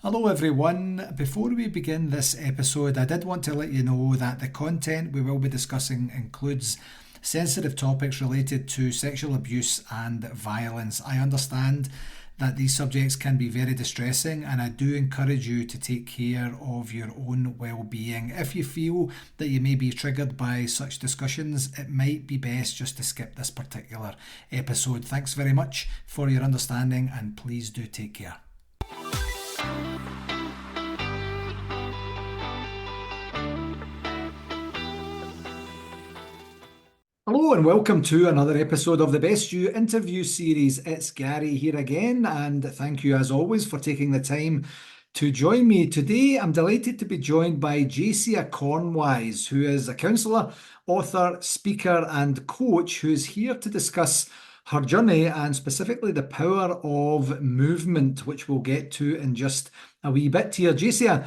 Hello, everyone. Before we begin this episode, I did want to let you know that the content we will be discussing includes sensitive topics related to sexual abuse and violence. I understand that these subjects can be very distressing, and I do encourage you to take care of your own well-being. If you feel that you may be triggered by such discussions, it might be best just to skip this particular episode. Thanks very much for your understanding, and please do take care. Hello and welcome to another episode of the Best You interview series. It's Gary here again, and thank you as always for taking the time to join me. Today, I'm delighted to be joined by Jacia Kornwise, who is a counsellor, author, speaker, and coach who is here to discuss her journey and specifically the power of movement, which we'll get to in just a wee bit here. Jacia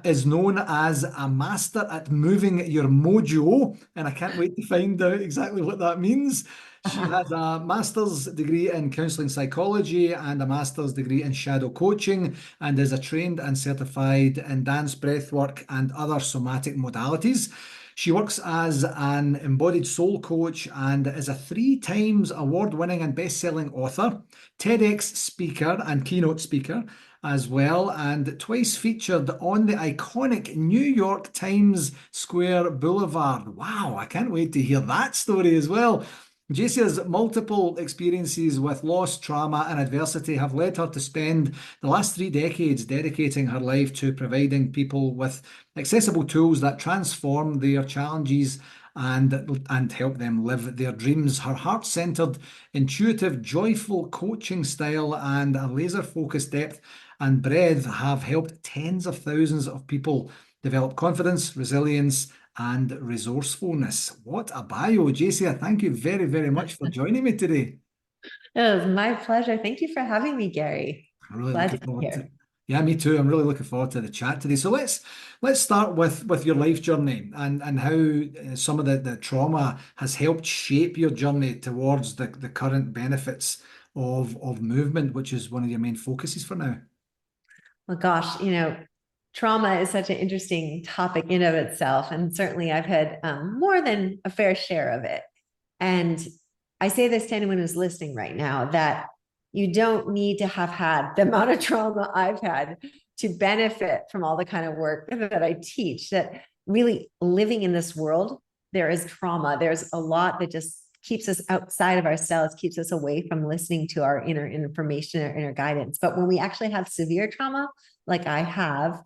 is known as a master at moving your mojo, and I can't wait to find out exactly what that means. She has a master's degree in counselling psychology and a master's degree in shadow coaching, and is a trained and certified in dance, breathwork, and other somatic modalities. She works as an embodied soul coach and is a 3 times award-winning and best-selling author, TEDx speaker and keynote speaker as well, and twice featured on the iconic New York Times Square Boulevard. Wow, I can't wait to hear that story as well. Jacia's multiple experiences with loss, trauma, and adversity have led her to spend the last 3 decades dedicating her life to providing people with accessible tools that transform their challenges and help them live their dreams. Her heart-centered, intuitive, joyful coaching style and a laser-focused depth and breadth have helped tens of thousands of people develop confidence, resilience, and resourcefulness. What a bio, Jacia. Thank you very, very much for joining me today. It was my pleasure. Thank you for having me, Gary. I'm really Glad looking to be forward to. here. Yeah, me too. I'm really looking forward to the chat today. So let's start with your life journey and how some of the trauma has helped shape your journey towards the current benefits of movement, which is one of your main focuses for now. Well, gosh, trauma is such an interesting topic in of itself. And certainly I've had more than a fair share of it. And I say this to anyone who's listening right now that you don't need to have had the amount of trauma I've had to benefit from all the kind of work that I teach, that really living in this world, there is trauma. There's a lot that just keeps us outside of ourselves, keeps us away from listening to our inner information or inner guidance. But when we actually have severe trauma, like I have,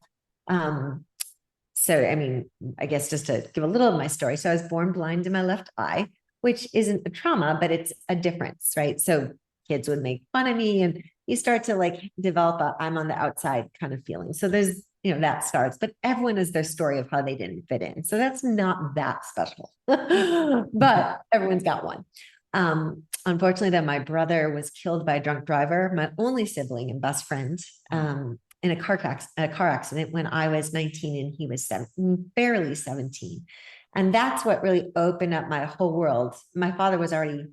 so I mean, I guess just to give a little of my story. So I was born blind in my left eye, which isn't a trauma, but it's a difference, right? So kids would make fun of me and you start to like develop a I'm on the outside kind of feeling. So there's, that starts, but everyone has their story of how they didn't fit in. So that's not that special, but everyone's got one. Unfortunately, then my brother was killed by a drunk driver, my only sibling and best friend, in a car accident when I was 19 and he was barely 17. And that's what really opened up my whole world. My father was already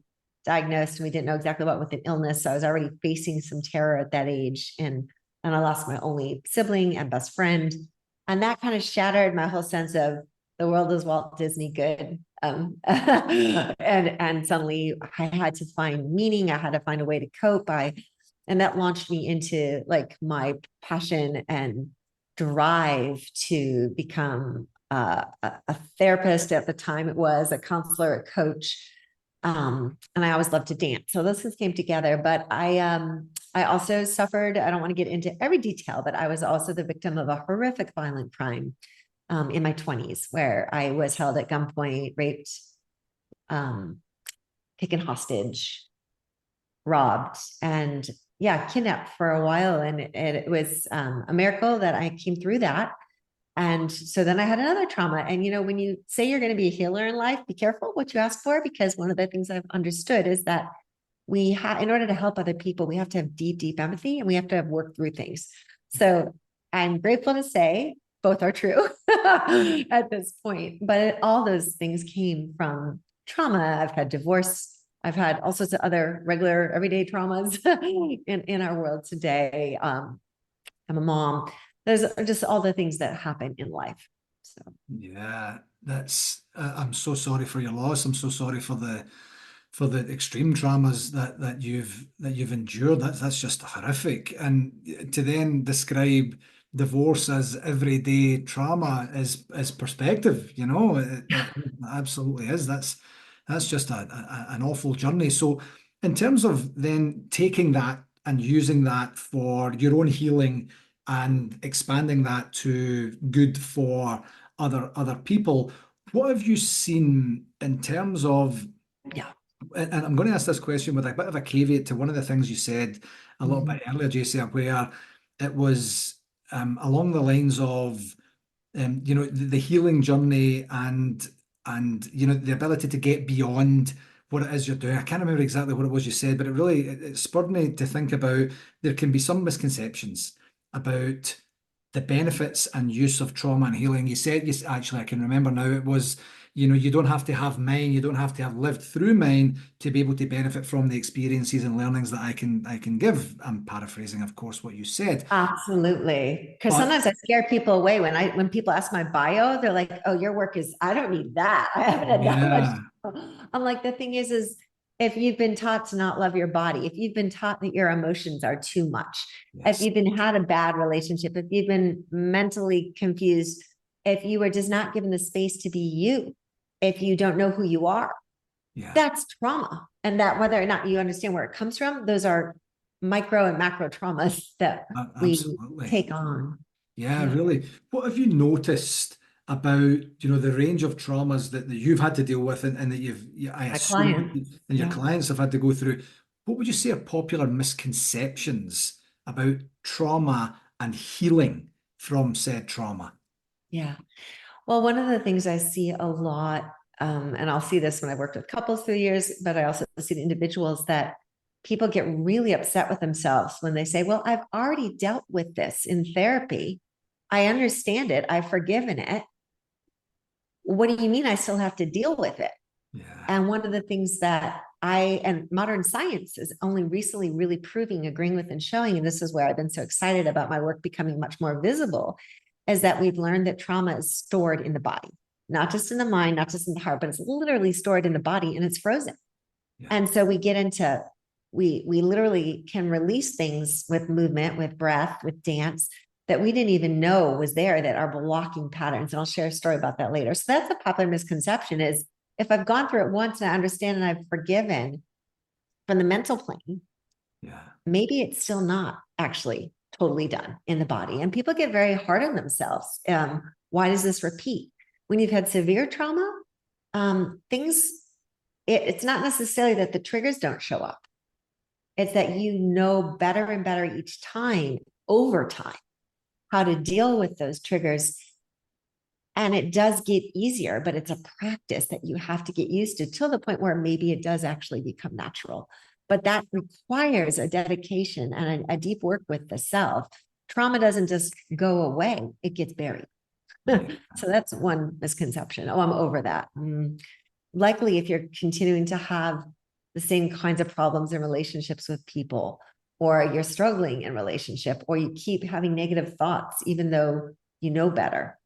diagnosed and we didn't know exactly what with an illness. So I was already facing some terror at that age. And I lost my only sibling and best friend. And that kind of shattered my whole sense of the world is Walt Disney good. And suddenly I had to find meaning. I had to find a way to cope. And that launched me into like my passion and drive to become a therapist. At the time it was a counselor, a coach. And I always loved to dance. So those things came together, but I also suffered, I don't want to get into every detail, but I was also the victim of a horrific violent crime in my 20s where I was held at gunpoint, raped, taken hostage, robbed, and kidnapped for a while. And it was a miracle that I came through that. And so then I had another trauma. And, when you say you're going to be a healer in life, be careful what you ask for, because one of the things I've understood is that in order to help other people, we have to have deep, deep empathy and we have to have worked through things. So I'm grateful to say both are true at this point, but all those things came from trauma. I've had divorce. I've had all sorts of other regular everyday traumas in our world today. I'm a mom. There's just all the things that happen in life. So Yeah, I'm so sorry for your loss. I'm so sorry for the extreme traumas that you've endured. That's just horrific. And to then describe divorce as everyday trauma is perspective, you know, it absolutely is. That's just an awful journey. So in terms of then taking that and using that for your own healing and expanding that to good for other people, what have you seen in terms of, yeah. and I'm going to ask this question with a bit of a caveat to one of the things you said a little Mhm. bit earlier, Jacia, where it was along the lines of the healing journey and the ability to get beyond what it is you're doing. I can't remember exactly what it was you said, but it spurred me to think about there can be some misconceptions about the benefits and use of trauma and healing. You said, yes, actually, I can remember now. It was, you don't have to have mine, you don't have to have lived through mine to be able to benefit from the experiences and learnings that I can give. I'm paraphrasing, of course, what you said, Absolutely. Because but sometimes I scare people away when people ask my bio, they're like, oh, your work is, I don't need that. I haven't had that much. yeah, I'm like, the thing is if you've been taught to not love your body, if you've been taught that your emotions are too much, if yes, you've been had a bad relationship, if you've been mentally confused, if you were just not given the space to be you, if you don't know who you are, yeah. that's trauma. And that whether or not you understand where it comes from, those are micro and macro traumas that we Absolutely. take on. Yeah, Yeah. really. What have you noticed about, the range of traumas that you've had to deal with and that I My assume, clients. and your Yeah. clients have had to go through? What would you say are popular misconceptions about trauma and healing from said trauma? Yeah. Well, one of the things I see a lot, and I'll see this when I worked with couples through the years, but I also see the individuals that people get really upset with themselves when they say, well, I've already dealt with this in therapy. I understand it. I've forgiven it. What do you mean I still have to deal with it? Yeah, And one of the things that and modern science is only recently really proving, agreeing with, and showing, and this is where I've been so excited about my work becoming much more visible, is that we've learned that trauma is stored in the body, not just in the mind, not just in the heart, but it's literally stored in the body and it's frozen. yeah, And so we get into, we literally can release things with movement, with breath, with dance that we didn't even know was there, that are blocking patterns. And I'll share a story about that later. So that's a popular misconception is, if I've gone through it once and I understand and I've forgiven from the mental plane, yeah, maybe it's still not actually totally done in the body. And people get very hard on themselves. Why does this repeat? When you've had severe trauma, things, it's not necessarily that the triggers don't show up. It's that you know better and better each time, over time, how to deal with those triggers. And it does get easier, but it's a practice that you have to get used to till the point where maybe it does actually become natural. But that requires a dedication and a deep work with the self. Trauma doesn't just go away, it gets buried. yeah, So that's one misconception. Oh, I'm over that. Likely, if you're continuing to have the same kinds of problems in relationships with people, or you're struggling in relationship, or you keep having negative thoughts, even though you know better,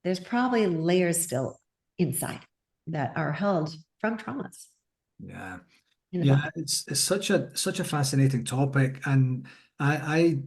there's probably layers still inside that are held from traumas yeah. in the Yeah, body. it's such a fascinating topic, and I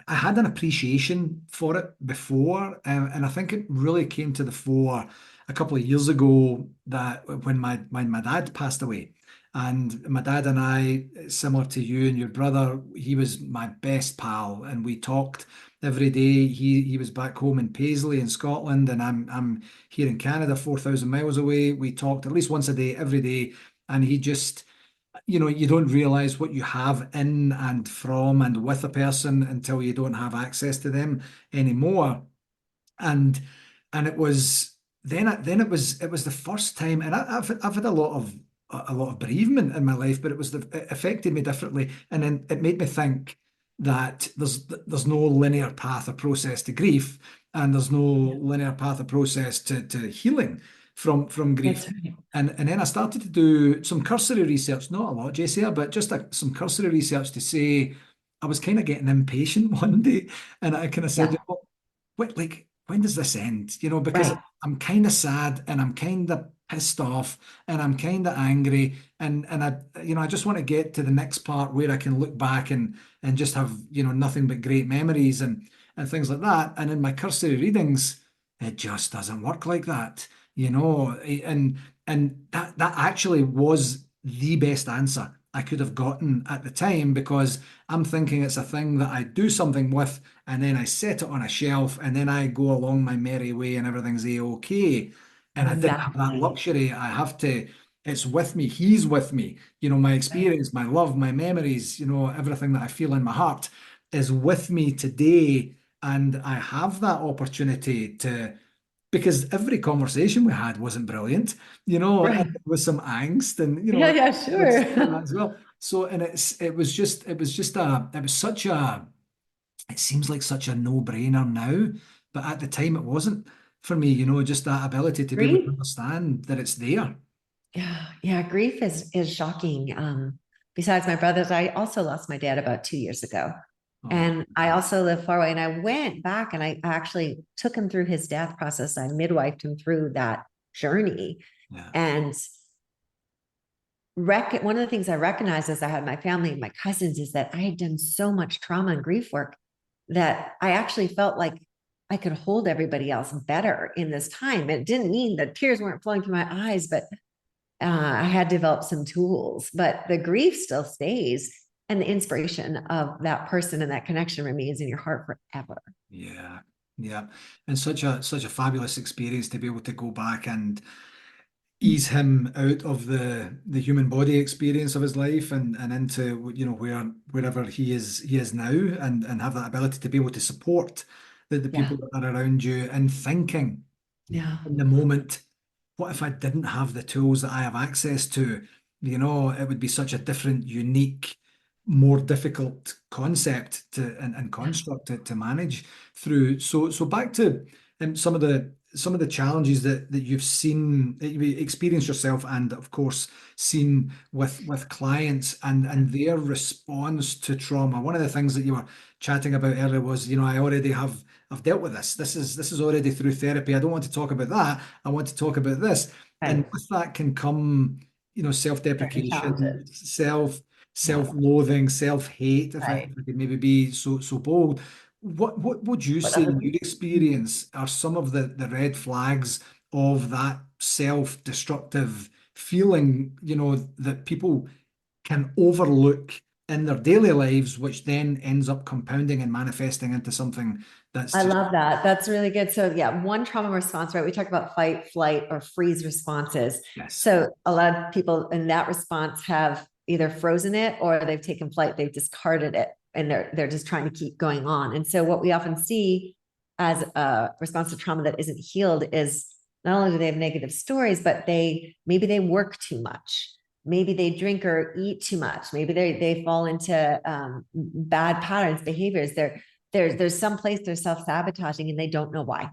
I had an appreciation for it before, and I think it really came to the fore a couple of years ago that when my dad passed away, and my dad and I, similar to you and your brother, he was my best pal, and we talked every day. He was back home in Paisley in Scotland, and I'm here in Canada, 4,000 miles away. We talked at least once a day, every day, and he just you don't realize what you have in and from and with a person until you don't have access to them anymore. And it was then it was the first time, and I've had a lot of bereavement in my life, but it affected me differently, and then it made me think that there's no linear path or process to grief, and there's no Yeah, linear path or process to healing from grief. that's right. And then I started to do some cursory research, not a lot, JCR, but just some cursory research to say, I was kind of getting impatient one day, and I kind of said, Yeah. you know, what, like, when does this end? You know, because Right. I'm kind of sad and I'm kind of pissed off and I'm kind of angry and I, you know, I just want to get to the next part where I can look back and just have, you know, nothing but great memories and things like that. And in my cursory readings, it just doesn't work like that, you know, and that actually was the best answer I could have gotten at the time because I'm thinking it's a thing that I do something with and then I set it on a shelf and then I go along my merry way and everything's a-okay. And I didn't have that Exactly. luxury. I have to, it's with me. He's with me. You know, my Right. experience, my love, my memories, you know, everything that I feel in my heart is with me today. And I have that opportunity to, because every conversation we had wasn't brilliant, you know, and Right. there was some angst and, you Yeah, know, yeah, with that sure. as well. So, and it was such a, it seems like such a no-brainer now, but at the time it wasn't for me, you know, just that ability to be able to Grief. understand that it's there. Yeah, yeah, grief is shocking. Besides my brothers, I also lost my dad about 2 years ago. Oh, And I also live far away. And I went back and I actually took him through his death process. I midwifed him through that journey. yeah, And one of the things I recognized as I had my family and my cousins is that I had done so much trauma and grief work that I actually felt like I could hold everybody else better in this time. It didn't mean that tears weren't flowing through my eyes, but I had developed some tools, but the grief still stays. And the inspiration of that person and that connection remains in your heart forever. yeah, yeah. And such a fabulous experience to be able to go back and ease him out of the human body experience of his life and into you know wherever he is now and have that ability to be able to support the Yeah. people that are around you and thinking Yeah. in the moment, what if I didn't have the tools that I have access to? You know, it would be such a different, unique, more difficult concept and Yeah. construct to manage through. So back to some of the challenges that you've seen, that you've experienced yourself, and of course seen with clients and their response to trauma. One of the things that you were chatting about earlier was, you know, I've dealt with this. This is already through therapy. I don't want to talk about that. I want to talk about this. And Right. with that can come, you know, Certain self-deprecation, challenges. Yeah. self-loathing, self-hate, if Right. I could maybe be so bold. What would you What say other in your people? experience are some of the red flags of that self-destructive feeling, you know, that people can overlook in their daily lives, which then ends up compounding and manifesting into something that's I just love that. That's really good. So yeah, one trauma response, right? We talk about fight, flight, or freeze responses. yes, So a lot of people in that response have either frozen it or they've taken flight, they've discarded it, and they're just trying to keep going on. And so what we often see as a response to trauma that isn't healed is not only do they have negative stories, but maybe they work too much. Maybe they drink or eat too much. Maybe they fall into bad patterns, behaviors. There's some place they're self-sabotaging and they don't know why.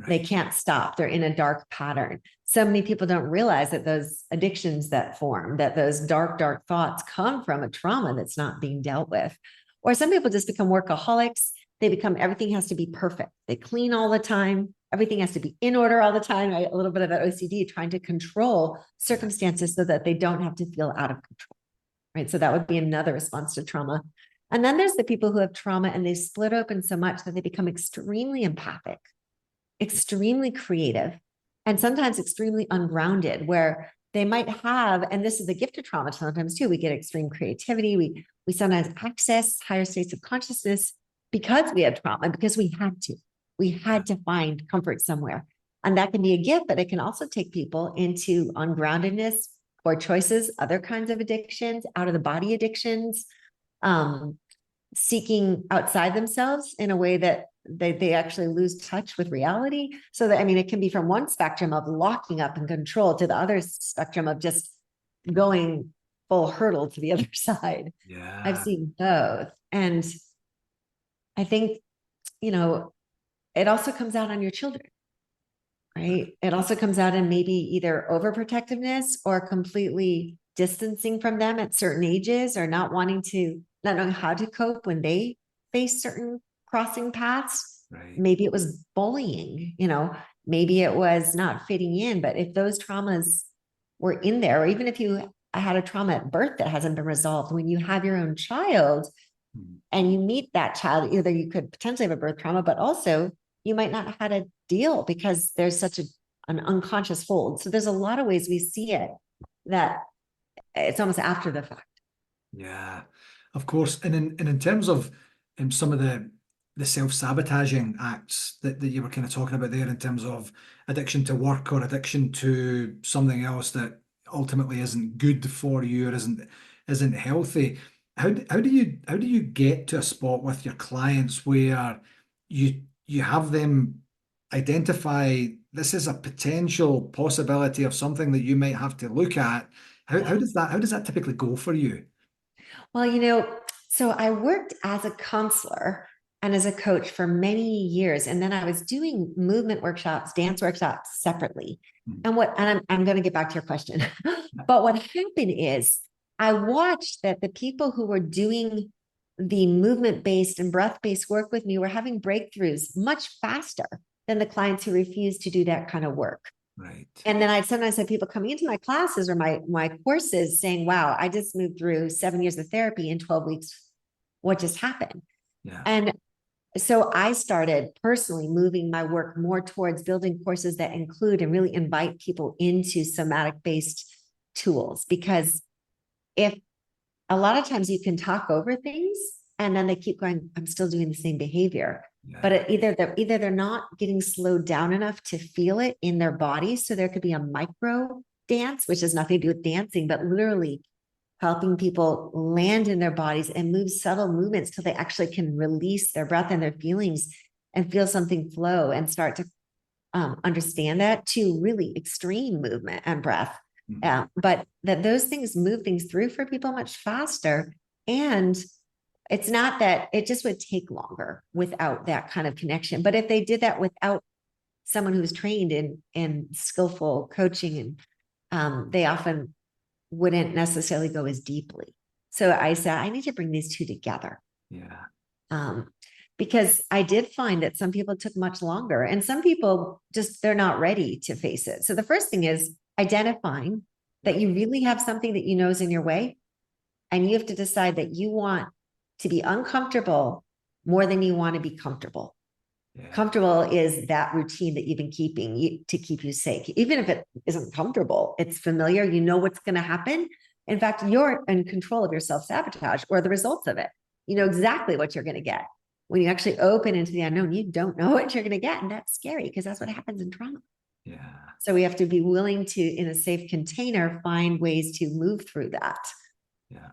They right, can't stop. They're in a dark pattern. So many people don't realize that those addictions that form, that those dark thoughts come from a trauma that's not being dealt with. Or some people just become workaholics. They become everything has to be perfect. They clean all the time. Everything has to be in order all the time. Right? A little bit of that OCD, trying to control yeah, circumstances so that they don't have to feel out of control. Right. So that would be another response to trauma. And then there's the people who have trauma and they split open so much that they become extremely empathic, extremely creative, and sometimes extremely ungrounded, where they might have, and this is the gift of trauma sometimes too, we get extreme creativity. We sometimes access higher states of consciousness because we had trauma, because we had to. We yeah, had to find comfort somewhere. And that can be a gift, but it can also take people into ungroundedness, poor choices, other kinds of addictions, out of the body addictions, um, seeking outside themselves in a way that they actually lose touch with reality. So that, I mean, it can be from one spectrum of locking up and control to the other spectrum of just going full hurdle to the other side. I've yeah, seen both. And I think, you know, it also comes out on your children, right? It also comes out in maybe either overprotectiveness or completely distancing from them at certain ages or not wanting to not knowing how to cope when they face certain crossing paths. Right. Maybe it was bullying, maybe it was not fitting in, but if those traumas were in there, or even if you had a trauma at birth that hasn't been resolved, when you have your own child and you meet that child, either you could potentially have a birth trauma, but also you might not have had a deal because there's such an unconscious hold. So there's a lot of ways we see it that it's almost after the fact. Yeah, of course. And in terms of some of the self-sabotaging acts that you were kind of talking about there, in terms of addiction to work or addiction to something else that ultimately isn't good for you or isn't healthy, how do you get to a spot with your clients where you have them identify this is a potential possibility of something that you might have to look at? How does that typically go for you? Well, so I worked as a counselor and as a coach for many years. And then I was doing movement workshops, dance workshops separately. Mhm. And I'm going to get back to your question. But what happened is I watched that the people who were doing the movement-based and breath-based work with me were having breakthroughs much faster than the clients who refused to do that kind of work. Right. And then I sometimes have people coming into my classes or my courses saying, wow, I just moved through 7 years of therapy in 12 weeks. What just happened? Yeah. And so I started personally moving my work more towards building courses that include and really invite people into somatic-based tools, because if a lot of times you can talk over things and then they keep going, I'm still doing the same behavior. Yeah. But either they're not getting slowed down enough to feel it in their body. So there could be a micro dance, which has nothing to do with dancing, but literally helping people land in their bodies and move subtle movements till they actually can release their breath and their feelings and feel something flow and start to understand that, to really extreme movement and breath. But that those things move things through for people much faster. And it's not that it just would take longer without that kind of connection. But if they did that without someone who's trained in skillful coaching, and they often wouldn't necessarily go as deeply. So I said, I need to bring these two together. Yeah. Because I did find that some people took much longer, and some people just, they're not ready to face it. So the first thing is identifying that you really have something that you know is in your way. And you have to decide that you want to be uncomfortable more than you want to be comfortable. Yeah. Comfortable is that routine that you've been keeping to keep you safe. Even if it isn't comfortable, it's familiar. You know what's going to happen. In fact, you're in control of your self-sabotage or the results of it. You know exactly what you're going to get. When you actually open into the unknown, you don't know what you're going to get. And that's scary because that's what happens in trauma. Yeah. So we have to be willing to, in a safe container, find ways to move through that. Yeah.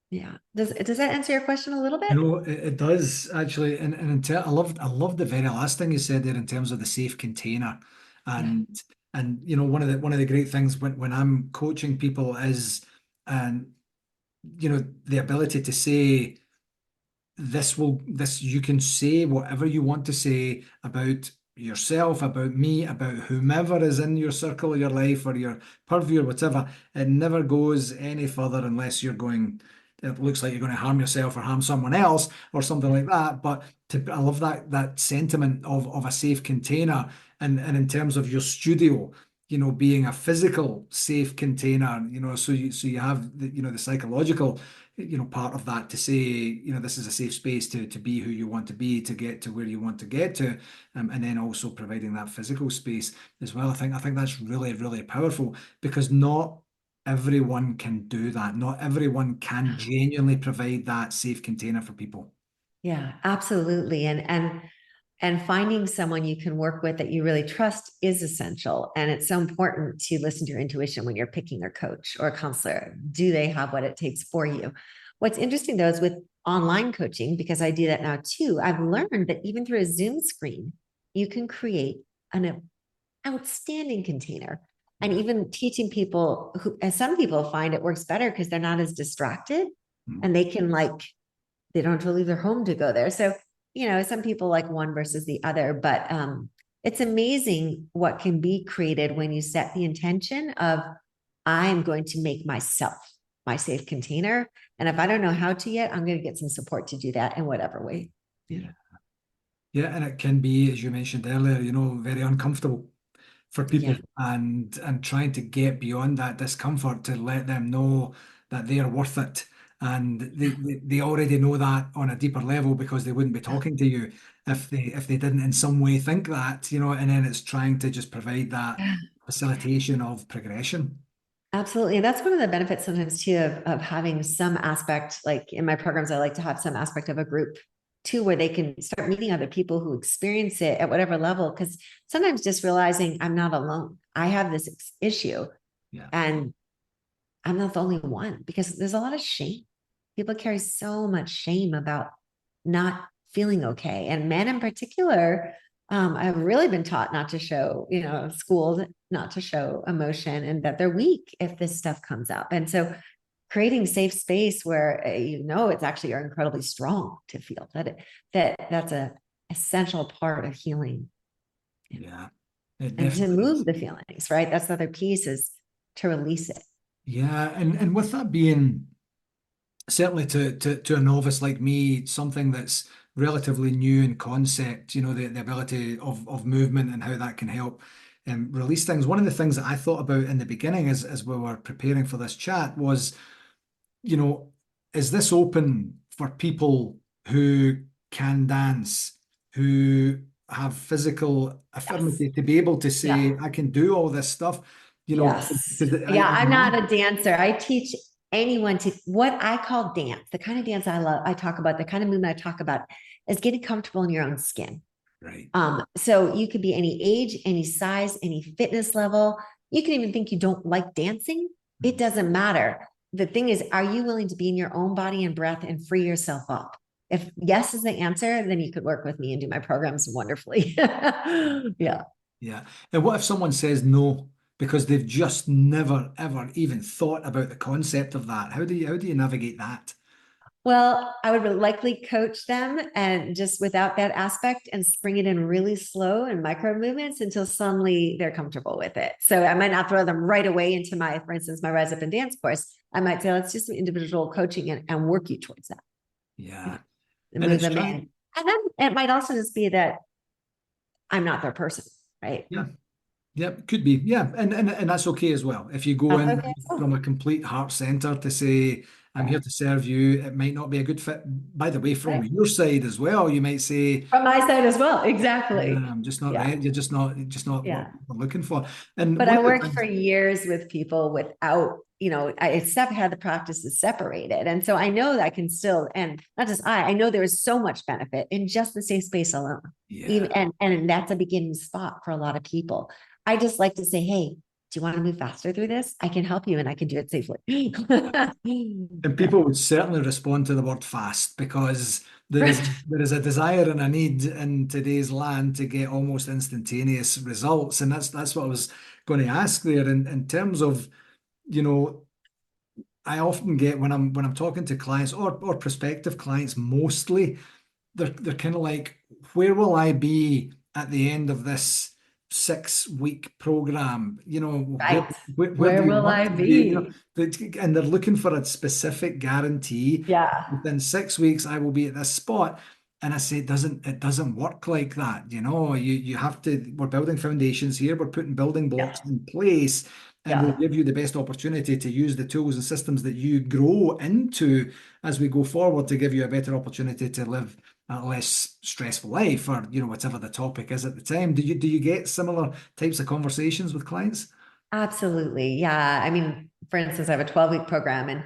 Yeah. Does that answer your question a little bit? It does actually, I love the very last thing you said there in terms of the safe container, and one of the great things when I'm coaching people is, and the ability to say this you can say whatever you want to say about yourself, about me, about whomever is in your circle of your life or your purview or whatever. It never goes any further unless it looks like you're going to harm yourself or harm someone else or something like that. But I love that sentiment of a safe container, and in terms of your studio, being a physical safe container, so you have the psychological part of that to say, this is a safe space to be who you want to be, to get to where you want to get to, and then also providing that physical space as well. I think that's really, really powerful, because not everyone can do that. Not everyone can genuinely provide that safe container for people. Yeah, absolutely. And finding someone you can work with that you really trust is essential. And it's so important to listen to your intuition when you're picking a coach or a counselor. Do they have what it takes for you? What's interesting though is with online coaching, because I do that now too, I've learned that even through a Zoom screen, you can create an outstanding container. And even teaching people and some people find it works better because they're not as distracted and they can they don't have to leave their home to go there. So some people like one versus the other, but it's amazing what can be created when you set the intention of, I'm going to make myself my safe container. And if I don't know how to yet, I'm going to get some support to do that in whatever way. Yeah. Yeah, and it can be, as you mentioned earlier, very uncomfortable for people, Yeah. and trying to get beyond that discomfort to let them know that they are worth it. And they already know that on a deeper level, because they wouldn't be talking to you if they didn't in some way think that, and then it's trying to just provide that Yeah. facilitation of progression. Absolutely. And that's one of the benefits sometimes too of having some aspect, like in my programs, I like to have some aspect of a group too, where they can start meeting other people who experience it at whatever level. Because sometimes just realizing I'm not alone. I have this issue Yeah. and I'm not the only one, because there's a lot of shame. People carry so much shame about not feeling okay. And men in particular, I've really been taught not to show, schooled not to show emotion, and that they're weak if this stuff comes up. And so creating safe space where it's actually you're incredibly strong to feel that's a essential part of healing. Yeah. It And to definitely is. move the feelings, right? That's the other piece, is to release it. Yeah, and with that being, certainly to a novice like me, something that's relatively new in concept, the ability of movement and how that can help release things. One of the things that I thought about in the beginning as we were preparing for this chat was, you know, is this open for people who can dance, who have physical Yes. affirmity to be able to say, Yeah. I can do all this stuff, Yes. because Yeah, I'm not a dancer. I teach anyone to what I call dance. The kind of dance I love, I talk about, the kind of movement I talk about is getting comfortable in your own skin. right. So you could be any age, any size, any fitness level. You can even think you don't like dancing. It doesn't matter. The thing is, are you willing to be in your own body and breath and free yourself up? If yes is the answer, then you could work with me and do my programs wonderfully. Yeah. Yeah. And what if someone says no because they've just never ever even thought about the concept of that? How do you navigate that? Well, I would likely coach them and just without that aspect and bring it in really slow and micro movements until suddenly they're comfortable with it. So I might not throw them right away into for instance, my Rise Up and Dance course. I might say, let's just do individual coaching and work you towards that. Yeah. And And move it's them trying. in. And then it might also just be that I'm not their person, right? Yeah. Yeah, could be. Yeah, and that's okay as well. If you go That's in okay. from a complete heart center to say, I'm here to serve you, it might not be a good fit. By the way, from Right. your side as well, you might say, From my side as well. yeah, Exactly. I'm just not Yeah. ready. You're just not what Yeah. we're looking for. And But one I of the worked for things, years with people without, had the practices separated. And so I know that I can still, and not just I know there is so much benefit in just the safe space alone. yeah. Even and that's a beginning spot for a lot of people. I just like to say, hey, do you want to move faster through this? I can help you and I can do it safely. And Yeah. people would certainly respond to the word fast, because there is Right. there is a desire and a need in today's land to get almost instantaneous results. And that's what I was going to ask there in terms of, you know, I often get when I'm talking to clients or prospective clients, mostly they're kind of like, where will I be at the end of this 6 week program? Where, Right. where do Where you will want I to be? be? And they're looking for a specific guarantee. Yeah. Within 6 weeks, I will be at this spot. And I say it doesn't work like that. You have to, we're building foundations here, we're putting building Yeah. blocks in place, and we'll Yeah. give you the best opportunity to use the tools and systems that you grow into as we go forward, to give you a better opportunity to live a less stressful life, or whatever the topic is at the time. Do you get similar types of conversations with clients? Absolutely. Yeah. I mean, for instance, I have a 12-week program, and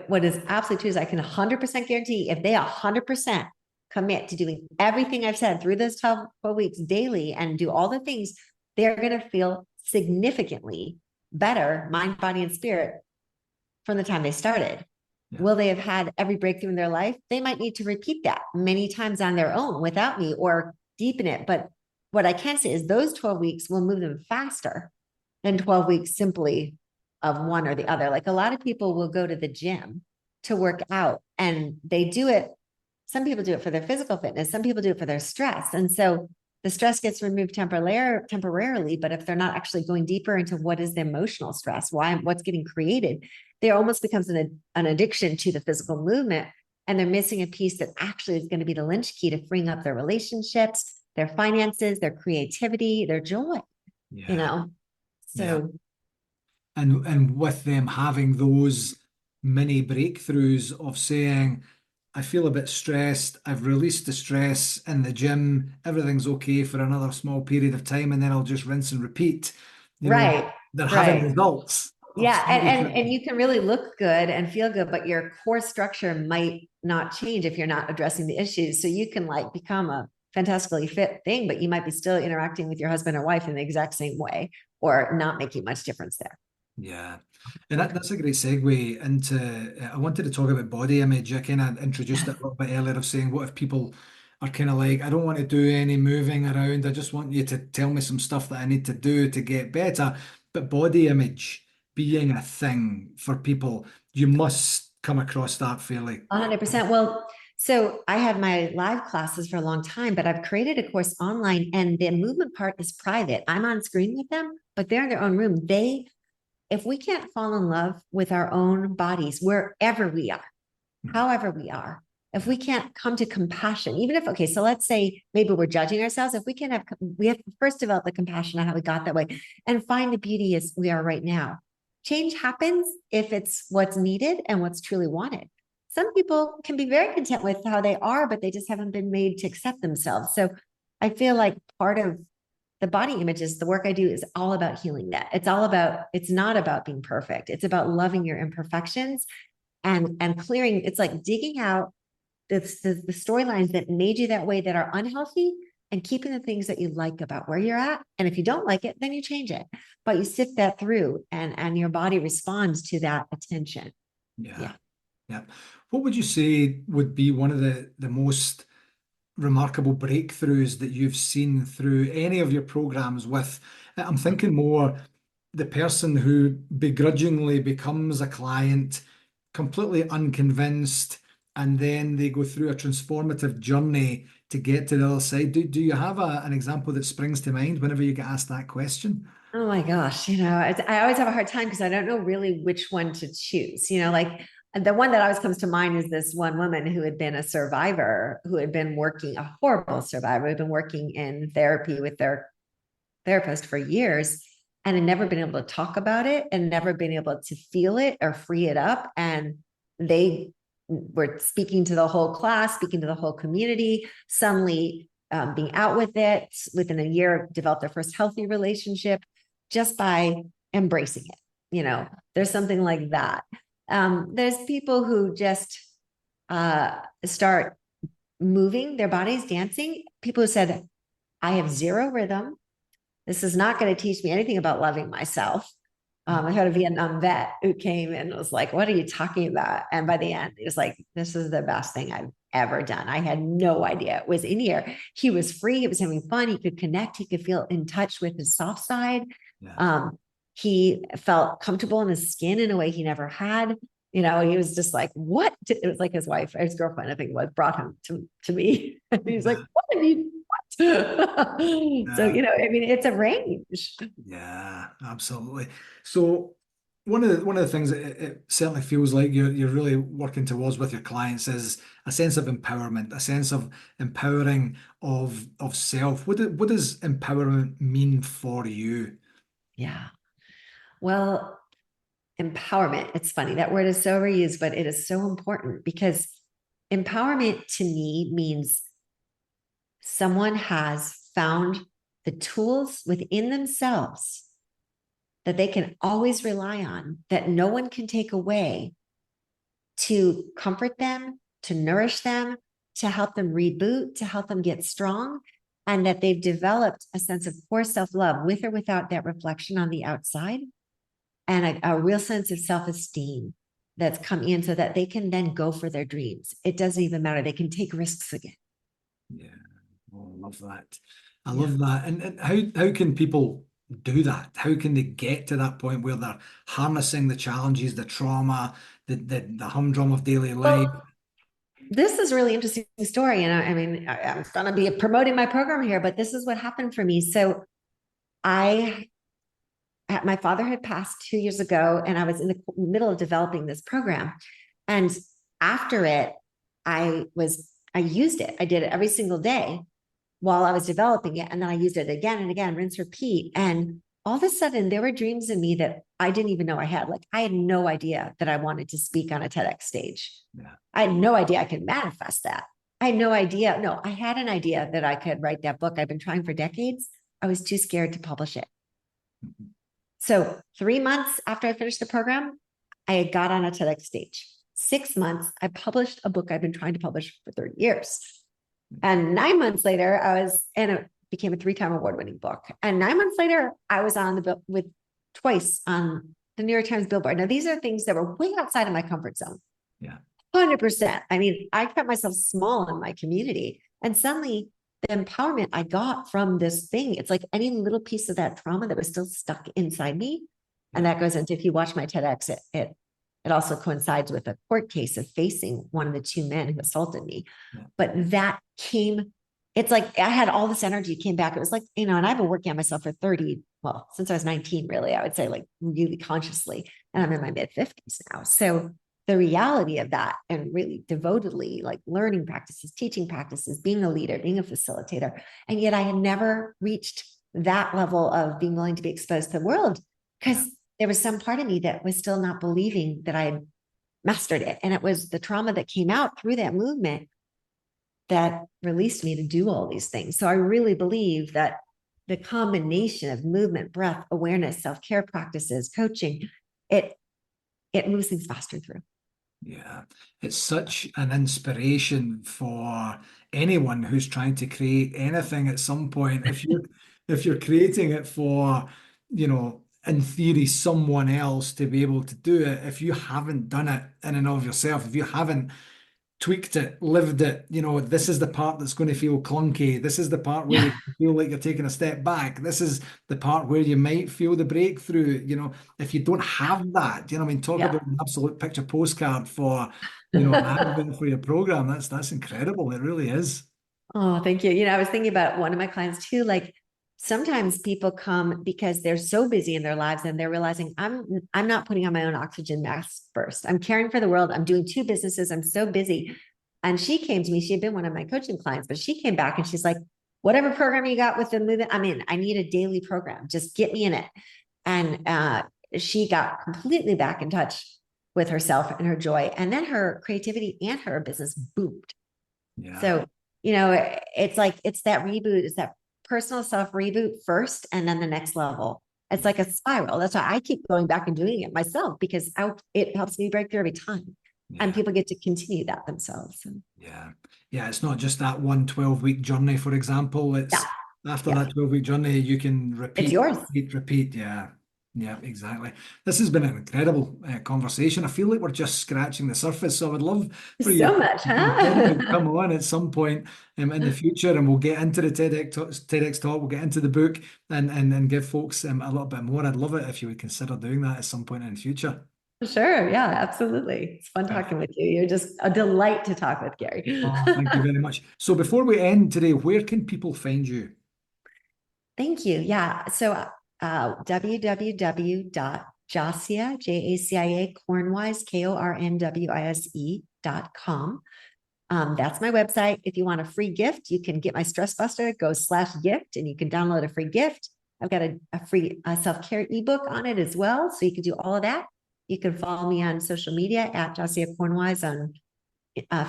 what is absolutely true is I can 100% guarantee if they 100% commit to doing everything I've said through those 12 weeks daily and do all the things, they're going to feel significantly better, mind, body, and spirit from the time they started. Yeah. Will they have had every breakthrough in their life? They might need to repeat that many times on their own without me, or deepen it. But what I can say is those 12 weeks will move them faster than 12 weeks simply of one or the other. Like a lot of people will go to the gym to work out, and they do it. Some people do it for their physical fitness. Some people do it for their stress. And so the stress gets removed temporarily, but if they're not actually going deeper into what is the emotional stress, what's getting created, there almost becomes an addiction to the physical movement. And they're missing a piece that actually is going to be the linch key to freeing up their relationships, their finances, their creativity, their joy, you Yeah. know? Yeah. So And with them having those mini breakthroughs of saying, I feel a bit stressed, I've released the stress in the gym, everything's okay for another small period of time, and then I'll just rinse and repeat. You know, right, they're having right. results of Yeah, slightly and different. you can really look good and feel good, but your core structure might not change if you're not addressing the issues. So you can like become a fantastically fit thing, but you might be still interacting with your husband or wife in the exact same way or not making much difference there. Yeah. And that's a great segue into. I wanted to talk about body image. I kind of introduced it a little bit earlier of saying, what if people are kind of like, I don't want to do any moving around. I just want you to tell me some stuff that I need to do to get better. But body image being a thing for people, you must come across that fairly. 100%. Well, so I had my live classes for a long time, but I've created a course online and the movement part is private. I'm on screen with them, but they're in their own room. If we can't fall in love with our own bodies, wherever we are, however we are, if we can't come to compassion, even if, okay, so let's say maybe we're judging ourselves, if we can have, we have to first develop the compassion of how we got that way and find the beauty as we are right now. Change happens if it's what's needed and what's truly wanted. Some people can be very content with how they are, but they just haven't been made to accept themselves. So I feel like part of the body images, the work I do is all about healing that. It's not about being perfect. It's about loving your imperfections and clearing. It's like digging out the storylines that made you that way that are unhealthy and keeping the things that you like about where you're at. And if you don't like it, then you change it. But you sift that through and your body responds to that attention. Yeah. Yeah. Yeah. What would you say would be one of the most remarkable breakthroughs that you've seen through any of your programs with? I'm thinking more the person who begrudgingly becomes a client, completely unconvinced, and then they go through a transformative journey to get to the other side. Do you have an example that springs to mind whenever you get asked that question? Oh my gosh, I always have a hard time because I don't know really which one to choose. Like the one that always comes to mind is this one woman who had been a survivor, who had been working, a horrible survivor, who had been working in therapy with their therapist for years and had never been able to talk about it and never been able to feel it or free it up. And they were speaking to the whole class, speaking to the whole community, suddenly being out with it within a year, developed their first healthy relationship just by embracing it. There's something like that. There's people who just start moving their bodies, dancing. People who said, I have zero rhythm. This is not going to teach me anything about loving myself. I had a Vietnam vet who came and was like, what are you talking about? And by the end, he was like, this is the best thing I've ever done. I had no idea it was in here. He was free. He was having fun. He could connect. He could feel in touch with his soft side. Yeah. He felt comfortable in his skin in a way he never had. He was just like, what? It was like his wife, his girlfriend, I think it was, brought him to me. And he's like, what have you, what? So, Yeah. it's a range. Yeah, absolutely. So one of the things that it certainly feels like you're really working towards with your clients is a sense of empowerment, a sense of empowering of self. What does empowerment mean for you? Yeah. Well, empowerment, it's funny. That word is so overused, but it is so important because empowerment to me means someone has found the tools within themselves that they can always rely on, that no one can take away to comfort them, to nourish them, to help them reboot, to help them get strong, and that they've developed a sense of core self-love with or without that reflection on the outside, and a real sense of self-esteem that's come in so that they can then go for their dreams. It doesn't even matter. They can take risks again. Yeah, oh, I love that. I Yeah. love that. And how can people do that? How can they get to that point where they're harnessing the challenges, the trauma, the humdrum of daily life? Well, this is a really interesting story. And I'm going to be promoting my program here, but this is what happened for me. So I my father had passed 2 years ago, and I was in the middle of developing this program. And after it, I used it. I did it every single day while I was developing it. And then I used it again and again, rinse, repeat. And all of a sudden there were dreams in me that I didn't even know I had. Like, I had no idea that I wanted to speak on a TEDx stage. Yeah. I had no idea I could manifest that. I had no idea. No, I had an idea that I could write that book. I've been trying for decades. I was too scared to publish it. Mm-hmm. So 3 months after I finished the program, I got on a TEDx stage. 6 months, I published a book I've been trying to publish for 30 years. And 9 months later, and it became a 3-time award-winning book. And 9 months later, I was on the bill with twice on the New York Times Billboard. Now, these are things that were way outside of my comfort zone. Yeah. 100%. I mean, I kept myself small in my community. And suddenly the empowerment I got from this thing, it's like any little piece of that trauma that was still stuck inside me. And that goes into, if you watch my TEDx, it also coincides with a court case of facing one of the 2 men who assaulted me. Yeah. But that came, it's like I had all this energy came back. It was like, and I've been working on myself for since I was 19, really, I would say, like, really consciously. And I'm in my mid-50s now. So the reality of that, and really devotedly, like, learning practices, teaching practices, being a leader, being a facilitator. And yet I had never reached that level of being willing to be exposed to the world, because there was some part of me that was still not believing that I had mastered it. And it was the trauma that came out through that movement that released me to do all these things. So I really believe that the combination of movement, breath, awareness, self-care practices, coaching, it moves things faster through. Yeah, it's such an inspiration for anyone who's trying to create anything at some point. If you're creating it for, in theory, someone else to be able to do it, if you haven't done it in and of yourself, if you haven't tweaked it, lived it, this is the part that's going to feel clunky. This is the part where you feel like you're taking a step back. This is the part where you might feel the breakthrough. If you don't have that, talk about an absolute picture postcard for, an advert for your program. That's incredible. It really is. Oh, thank you. I was thinking about one of my clients too, like, sometimes people come because they're so busy in their lives and they're realizing I'm not putting on my own oxygen mask first. I'm caring for the world. I'm doing 2 businesses. I'm so busy. And she came to me, she had been one of my coaching clients, but she came back and she's like, whatever program you got with the movement, I'm in. I need a daily program. Just get me in it. And she got completely back in touch with herself and her joy. And then her creativity and her business boomed. Yeah. So, it's like, it's that reboot, it's that personal self reboot first, and then the next level. It's like a spiral. That's why I keep going back and doing it myself, because it helps me break through every time. Yeah. And people get to continue that themselves. Yeah. It's not just that one 12-week journey, for example. It's after that 12-week journey, you can repeat. It's yours. Repeat. Yeah, exactly. This has been an incredible conversation. I feel like we're just scratching the surface. So I would love for you to come on at some point in the future, and we'll get into the TEDx talk. We'll get into the book and give folks a little bit more. I'd love it if you would consider doing that at some point in the future. Sure. Yeah, absolutely. It's fun talking with you. You're just a delight to talk with, Gary. Oh, thank you very much. So before we end today, where can people find you? Thank you. Yeah. So www.jacia, Jacia Kornwise, KORNWISE.com. That's my website. If you want a free gift, you can get my Stress Buster, go /gift, and you can download a free gift. I've got a free self-care ebook on it as well. So you can do all of that. You can follow me on social media at Jacia Kornwise on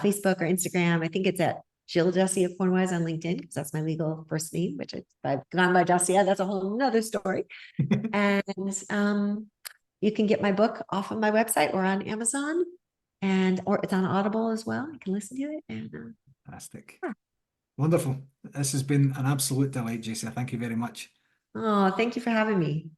Facebook or Instagram. I think it's at Jill Jacia Kornwise on LinkedIn, because that's my legal first name, which I've gone by Jacia. That's a whole nother story. And you can get my book off of my website or on Amazon, or it's on Audible as well. You can listen to it. And fantastic. Wonderful. This has been an absolute delight, Jacia. Thank you very much. Oh, thank you for having me.